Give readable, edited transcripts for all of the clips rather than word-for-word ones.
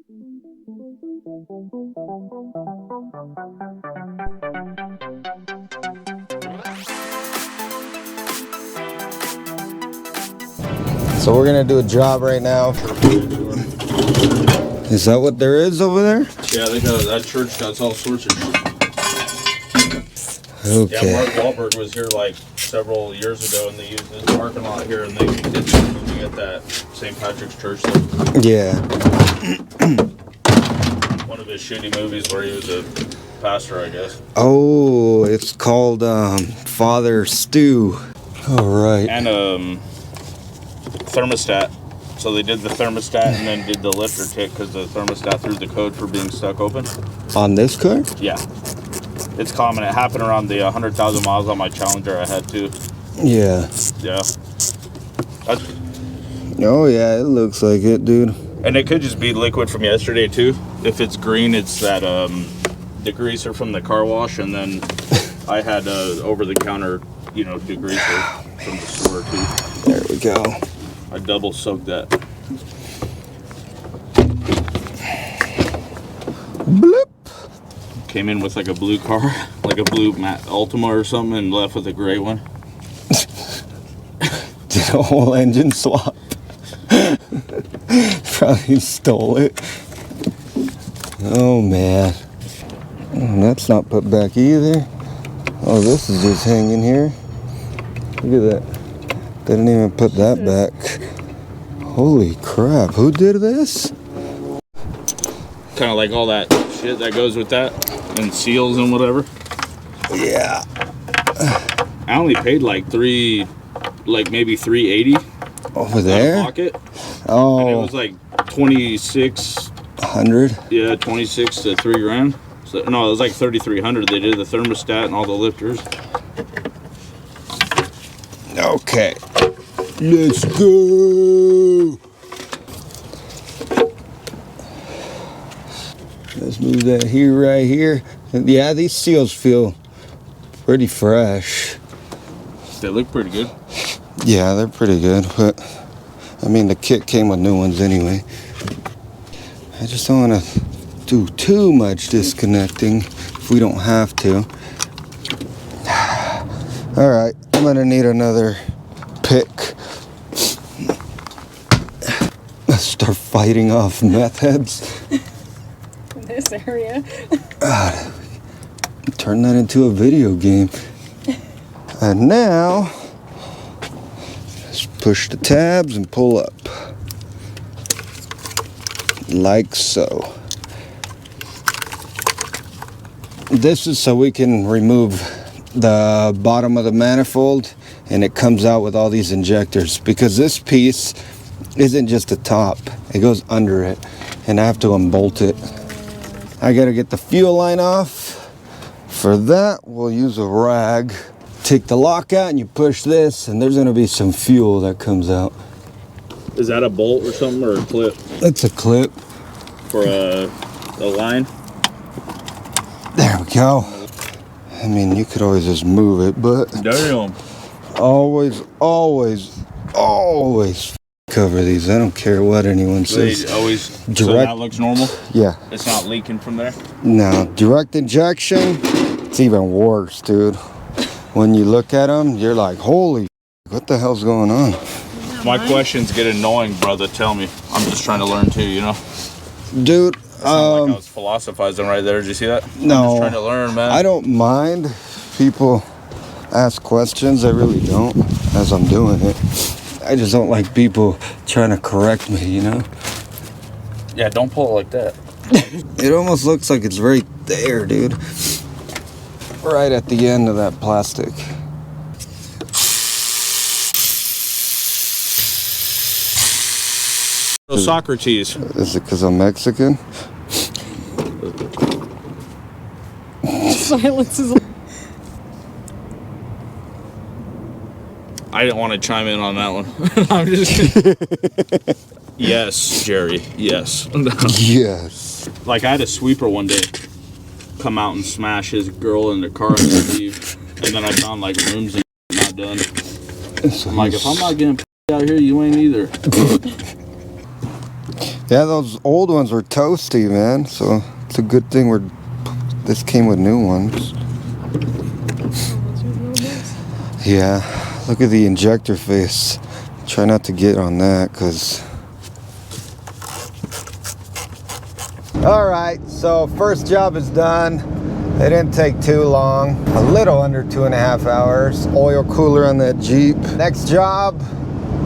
So we're gonna do a job right now. Is that what there is over there? Yeah, they got that church got all sorts of shit. Okay. Yeah, Mark Wahlberg was here like several years ago, and they used this parking lot here, and they did some movie at that St. Patrick's Church. Yeah. One of his shitty movies where he was a pastor, I guess. Oh, it's called Father Stew. All right. And thermostat. So they did the thermostat and then did the lifter tick because the thermostat threw the code for being stuck open. On this car? Yeah. It's common. It happened around the 100,000 miles on my Challenger I had too. Yeah. Yeah. Oh yeah, it looks like it, dude. And it could just be liquid from yesterday too. If it's green, it's that degreaser from the car wash, and then I had over-the-counter, degreaser from the store too. There we go. I double soaked that. Bloop. Came in with like a blue car, like a blue Altima or something, and left with a gray one. Did a whole engine swap. Probably stole it. Oh man. That's not put back either. Oh, this is just hanging here. Look at that. They didn't even put that back. Holy crap, who did this? Kind of like all that shit that goes with that, and seals and whatever. Yeah. I only paid maybe $380 Over there? out of pocket. Oh. And it was like 100? Yeah, 26 to $3,000. So, no, it was like 3,300. They did the thermostat and all the lifters. Okay. Let's go. Let's move that here, right here. Yeah, these seals feel pretty fresh. They look pretty good. Yeah, they're pretty good, but I mean, the kit came with new ones anyway. I just don't want to do too much disconnecting if we don't have to. All right, I'm gonna need another pick. Let's start fighting off meth heads. This area. God, turn that into a video game. And now, let's push the tabs and pull up. Like so. This is so we can remove the bottom of the manifold, and it comes out with all these injectors, because this piece isn't just the top, it goes under it, and I have to unbolt it. I gotta get the fuel line off. For that, we'll use a rag. Take the lock out and you push this, and there's gonna be some fuel that comes out. Is that a bolt or something, or a clip? It's a clip. For a line? There we go. I mean, you could always just move it, but Damn. always cover these. I don't care what anyone says. They always, so Direct- that looks normal? Yeah. It's not leaking from there? No, direct injection, it's even worse, dude. When you look at them, you're like, holy, what the hell's going on? My questions get annoying, brother. Tell me. I'm just trying to learn too, Dude, Like I was philosophizing right there. Did you see that? No. I'm just trying to learn, man. I don't mind people ask questions. I really don't, as I'm doing it. I just don't like people trying to correct me, Yeah, don't pull it like that. It almost looks like it's right there, dude. Right at the end of that plastic. So Socrates. Is it because I'm Mexican? Silence is. I didn't want to chime in on that one. I'm just kidding. Yes, Jerry. Yes. Yes. Like I had a sweeper one day come out and smash his girl in the car and leave, and then I found like rooms and not done. I'm like, if I'm not getting out here, you ain't either. Yeah, those old ones were toasty, man. So it's a good thing this came with new ones. Yeah, look at the injector face. Try not to get on that, cause. All right, so first job is done. It didn't take too long, a little under 2.5 hours. Oil cooler on that Jeep. Next job,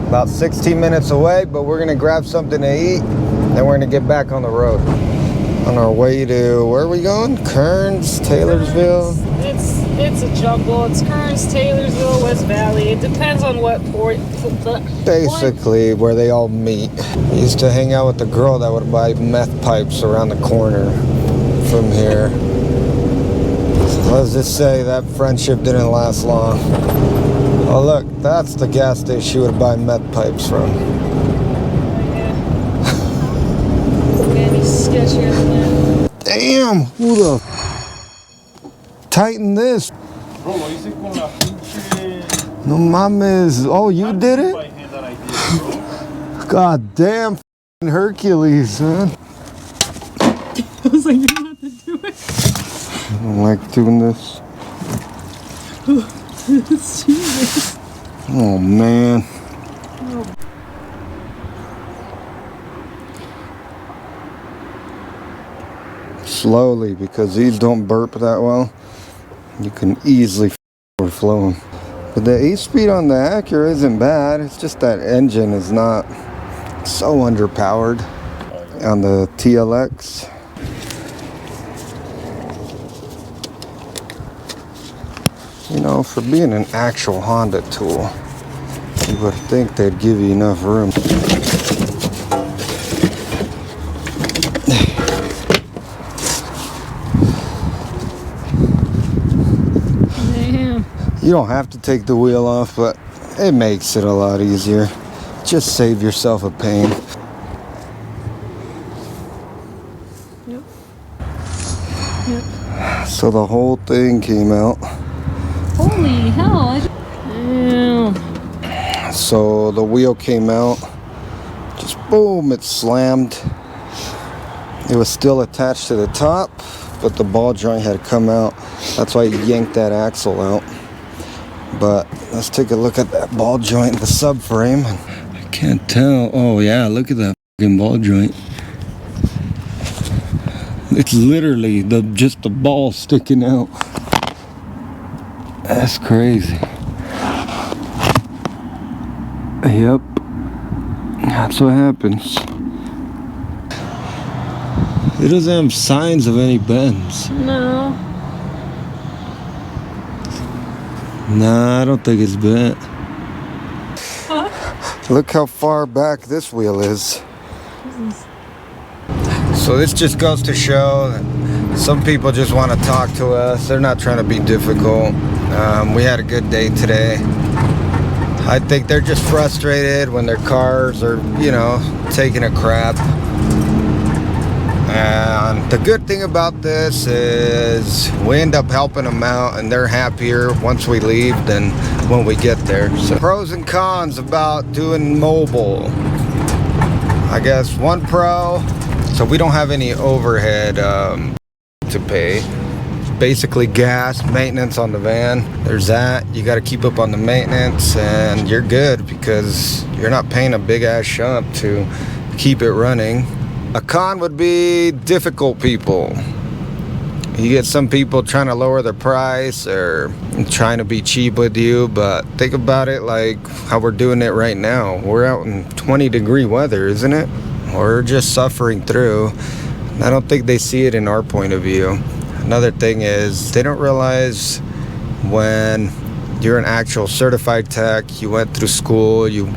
about 16 minutes away, but we're gonna grab something to eat, then we're gonna get back on the road. On our way to, where are we going? Kearns, Taylorsville? It's a jumble. It's Kearns, Taylorsville, West Valley. It depends on what port. Basically, where they all meet. I used to hang out with the girl that would buy meth pipes around the corner from here. Let's just say that friendship didn't last long. Oh look, that's the gas station she would buy meth pipes from. Damn, who the tighten this? No mames. Oh, you did it? God damn, Hercules, man. I was like, you don't have to do it. I don't like doing this. Jesus. Oh man. Slowly, because these don't burp that well. You can easily overflow them. But the 8-speed on the Acura isn't bad. It's just that engine is not so underpowered on the TLX. You know, for being an actual Honda tool, you would think they'd give you enough room. Damn. You don't have to take the wheel off, but it makes it a lot easier. Just save yourself a pain. Yep. Yep. So the whole thing came out. Holy hell. Damn. So the wheel came out. Just boom, it slammed. It was still attached to the top, but the ball joint had come out. That's why I yanked that axle out. But let's take a look at that ball joint, the subframe. I can't tell. Oh yeah, look at that fucking ball joint. It's literally just the ball sticking out. That's crazy. Yep. That's what happens. It doesn't have signs of any bends. No. Nah, I don't think it's bent. Huh? Look how far back this wheel is. So this just goes to show that some people just want to talk to us. They're not trying to be difficult. We had a good day today. I think they're just frustrated when their cars are, you know, taking a crap. And the good thing about this is we end up helping them out, and they're happier once we leave than when we get there. So pros and cons about doing mobile. I guess one pro, so we don't have any overhead to pay. Basically gas, maintenance on the van. There's that. You got to keep up on the maintenance, and you're good because you're not paying a big ass shunt to keep it running. A con would be difficult people. You get some people trying to lower their price or trying to be cheap with you, but think about it like how we're doing it right now. We're out in 20-degree weather, isn't it? We're just suffering through. I don't think they see it in our point of view. Another thing is they don't realize when you're an actual certified tech, you went through school, you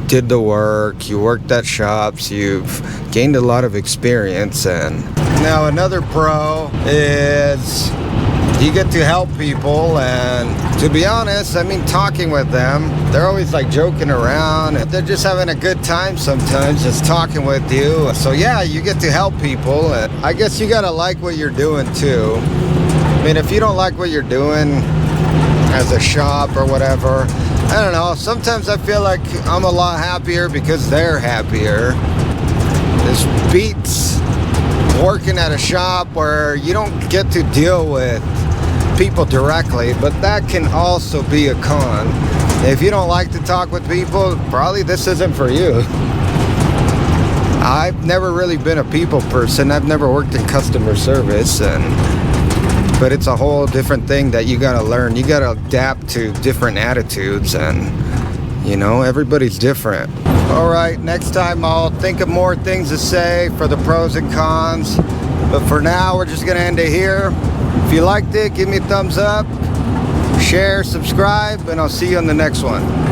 did the work, you worked at shops, you've gained a lot of experience. And now another pro is you get to help people, and to be honest, I mean, talking with them, they're always like joking around, they're just having a good time sometimes, just talking with you. So yeah, you get to help people, and I guess you gotta like what you're doing too. I mean, if you don't like what you're doing as a shop or whatever, I don't know, sometimes I feel like I'm a lot happier because they're happier. This beats working at a shop where you don't get to deal with people directly, but that can also be a con. If you don't like to talk with people, probably this isn't for you. I've never really been a people person. I've never worked in customer service, but it's a whole different thing that you gotta learn. You gotta adapt to different attitudes, and you know, everybody's different. All right, next time I'll think of more things to say for the pros and cons, but for now we're just gonna end it here. If you liked it, give me a thumbs up, share, subscribe, and I'll see you on the next one.